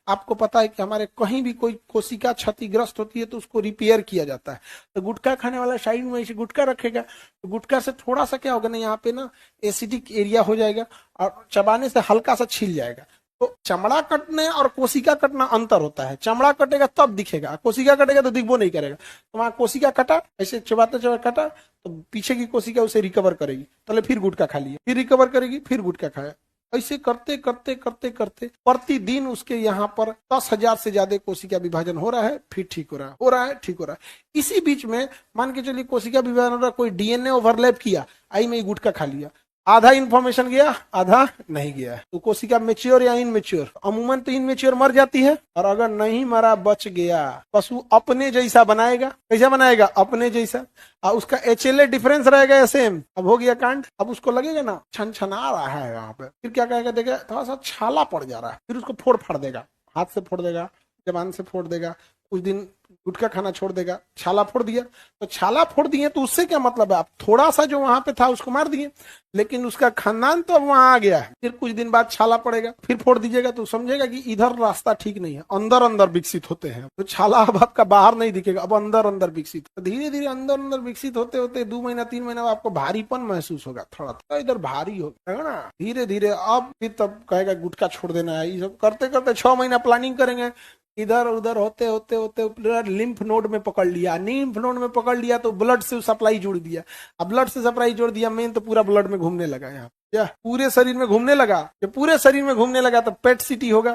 आपको पता है कि हमारे कहीं भी कोई कोशिका क्षतिग्रस्त होती है तो उसको रिपेयर किया जाता है। तो गुटखा खाने वाला साइड में ऐसे गुटखा रखेगा, तो गुटखा से थोड़ा सा क्या होगा ना, यहाँ पे ना एसिडिक एरिया हो जाएगा और चबाने से हल्का सा छिल जाएगा। तो चमड़ा कटने और कोशिका कटना अंतर होता है। चमड़ा कटेगा तब दिखेगा, कोशिका कटेगा तो दिखबो नहीं करेगा। तो वहां कोशिका कटा, ऐसे चबाते चबाते कटा, तो पीछे की कोशिका उसे रिकवर करेगी, पहले फिर गुटखा खा लिया, फिर रिकवर करेगी, फिर गुटखा खाया। ऐसे करते करते करते करते प्रतिदिन उसके यहाँ पर 10,000 से ज्यादा कोशिका विभाजन हो रहा है, फिर ठीक हो रहा है, हो रहा है, ठीक हो रहा है। इसी बीच में मान के चलिए कोशिका विभाजन हो रहा है, कोई डीएनए ओवरलैप किया, आई में गुटखा खा लिया, आधा इंफॉर्मेशन गया, आधा नहीं गया। तो कोशिका मेच्योर या इनमेच्योर? अमूमन तो इनमेच्योर मर जाती है, और अगर नहीं मरा, बच गया, पशु अपने जैसा बनाएगा। कैसा बनाएगा? अपने जैसा। और उसका एचएलए डिफरेंस रहेगा या सेम? अब हो गया कांड। अब उसको लगेगा ना छन छना रहा है यहाँ पे, फिर क्या कहेगा, देखा थोड़ा सा छाला पड़ जा रहा है, फिर उसको फोड़ फाड़ देगा, हाथ से फोड़ देगा, जबान से फोड़ देगा, कुछ दिन गुटखा खाना छोड़ देगा। छाला फोड़ दिया, तो छाला फोड़ दिए तो उससे क्या मतलब है? आप थोड़ा सा जो वहां पे था उसको मार दिए, लेकिन उसका खानदान तो अब वहां आ गया है। फिर कुछ दिन बाद छाला पड़ेगा, फिर फोड़ दीजिएगा, तो समझेगा कि इधर रास्ता ठीक नहीं है, अंदर अंदर विकसित होते हैं। तो छाला अब आपका बाहर नहीं दिखेगा, अब अंदर अंदर विकसित। तो धीरे धीरे अंदर अंदर विकसित होते होते 2 महीना 3 महीना आपको भारीपन महसूस होगा, थोड़ा थोड़ा इधर भारी होगा ना। धीरे धीरे अब फिर तब कहेगा गुटखा छोड़ देना है। ये सब करते करते 6 महीना प्लानिंग करेंगे, इधर उधर होते होते होते लिम्फ नोड में पकड़ लिया, लिम्फ नोड में पकड़ लिया तो ब्लड से सप्लाई जोड़ दिया। अब ब्लड से सप्लाई जोड़ दिया, मेन तो पूरा ब्लड में घूमने लगा, यहाँ क्या पूरे शरीर में घूमने लगा। जब पूरे शरीर में घूमने लगा तो पेट सिटी होगा,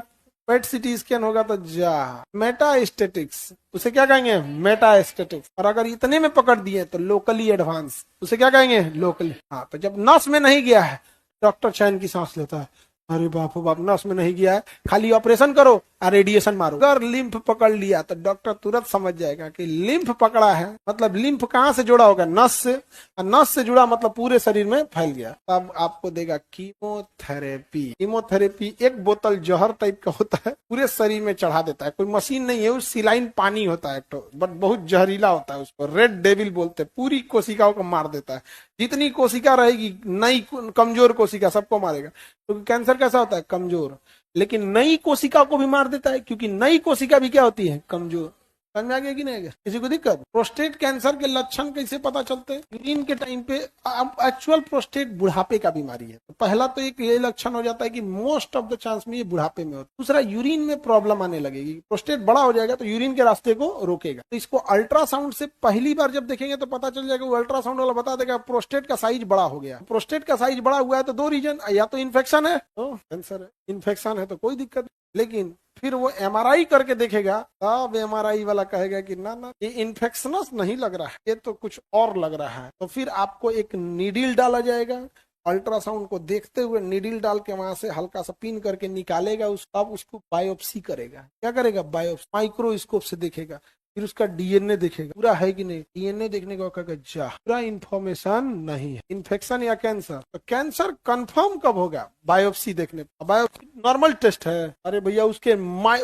पेट सिटी स्कैन होगा तो जा मेटास्टेटिक्स, उसे क्या कहेंगे? मेटास्टेटिक्स। और अगर इतने में पकड़ दिए तो लोकली एडवांस, उसे क्या कहेंगे? लोकली। हाँ, तो जब नस में नहीं गया है, डॉक्टर चैन की सांस लेता है, अरे बाप बाप, नस में नहीं गया है, खाली ऑपरेशन करो और रेडिएशन मारो। अगर लिम्फ पकड़ लिया तो डॉक्टर तुरंत समझ जाएगा कि लिम्फ पकड़ा है, मतलब लिम्फ कहाँ से जुड़ा होगा? नस से, और नस से जुड़ा मतलब पूरे शरीर में फैल गया। तब आपको देगा कीमोथेरेपी। कीमोथेरेपी एक बोतल जहर टाइप का होता है, पूरे शरीर में चढ़ा देता है। कोई मशीन नहीं है, उस सिलाइन पानी होता है तो, बट बहुत जहरीला होता है, उसको रेड डेविल बोलते हैं। पूरी कोशिकाओं को मार देता है, जितनी कोशिका रहेगी, नई कमजोर कोशिका सबको मारेगा। तो कैंसर कैसा होता है? कमजोर, लेकिन नई कोशिका को भी मार देता है, क्योंकि नई कोशिका भी क्या होती है? कमजोर। समझ में आ गया कि नहीं? किसी को दिक्कत? प्रोस्टेट कैंसर के लक्षण कैसे पता चलते हैं? यूरिन के टाइम पे एक्चुअल प्रोस्टेट बुढ़ापे का बीमारी है, तो पहला तो एक ये लक्षण हो जाता है कि मोस्ट ऑफ द चांस में ये बुढ़ापे में होता है। दूसरा, यूरिन में प्रॉब्लम आने लगेगी, प्रोस्टेट बड़ा हो जाएगा तो यूरिन के रास्ते को रोकेगा। तो इसको अल्ट्रासाउंड से पहली बार जब देखेंगे तो पता चल जाएगा, वो अल्ट्रासाउंड वाला बता देगा प्रोस्टेट का साइज बड़ा हो गया। प्रोस्टेट का साइज बड़ा हुआ है तो 2 रीजन, या तो इन्फेक्शन है, तो कैंसर है। इन्फेक्शन है तो कोई दिक्कत, लेकिन फिर वो एमआरआई करके देखेगा, तब एमआरआई वाला कहेगा कि ना ना, ये इन्फेक्शनस नहीं लग रहा है, ये तो कुछ और लग रहा है। तो फिर आपको एक नीडल डाला जाएगा, अल्ट्रासाउंड को देखते हुए नीडल डाल के वहां से हल्का सा पिन करके निकालेगा, तब उसको बायोप्सी करेगा। क्या करेगा? बायोप्सी। माइक्रोस्कोप से देखेगा, फिर उसका डीएनए देखेगा, पूरा है कि नहीं। डीएनए देखने के बाद जा पूरा इंफॉर्मेशन नहीं है, इन्फेक्शन या कैंसर। तो कैंसर कंफर्म कब होगा? बायोप्सी देखने। बायोप्सी नॉर्मल टेस्ट है, अरे भैया उसके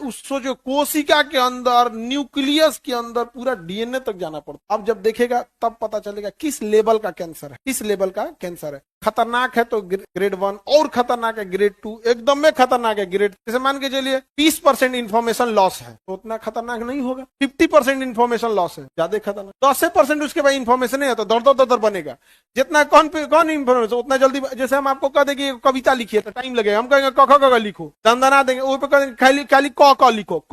उसको जो कोशिका के अंदर, न्यूक्लियस के अंदर पूरा डीएनए तक जाना पड़ता। अब जब देखेगा तब पता चलेगा किस लेवल का कैंसर है, किस लेवल का कैंसर है। खतरनाक है तो ग्रेड 1, और खतरनाक है ग्रेड 2, एकदम में खतरनाक है ग्रेड। जैसे मान के चलिए 20% इन्फॉर्मेशन लॉस है तो उतना खतरनाक नहीं होगा। 50% इन्फॉर्मेशन लॉस है, ज्यादा खतरनाक। 10% उसके बाद इन्फॉर्मेशन है तो दर दर बनेगा। जितना कौन इन्फॉर्मेशन उतना जल्दी। जैसे हम आपको कह देंगे कविता लिखिए तो टाइम लगेगा, हम कहेंगे क ख ग लिखो, दंदना देंगे, वो पे खाली खाली क लिखो,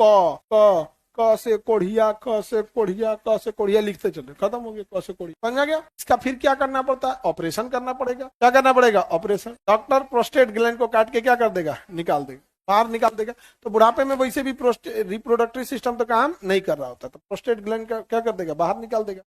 क से कोढ़िया, क से कोढ़िया, क से कोढ़िया लिखते चले, खत्म हो गया क से कोढ़िया। समझ आ गया? इसका फिर क्या करना पड़ता है? ऑपरेशन करना पड़ेगा। क्या करना पड़ेगा? ऑपरेशन। डॉक्टर प्रोस्टेट ग्लैंड को काट के क्या कर देगा? निकाल देगा, बाहर निकाल देगा। तो बुढ़ापे में वैसे भी रिप्रोडक्टिव सिस्टम तो काम नहीं कर रहा होता, तो प्रोस्टेट ग्लैंड क्या कर देगा? बाहर निकाल देगा।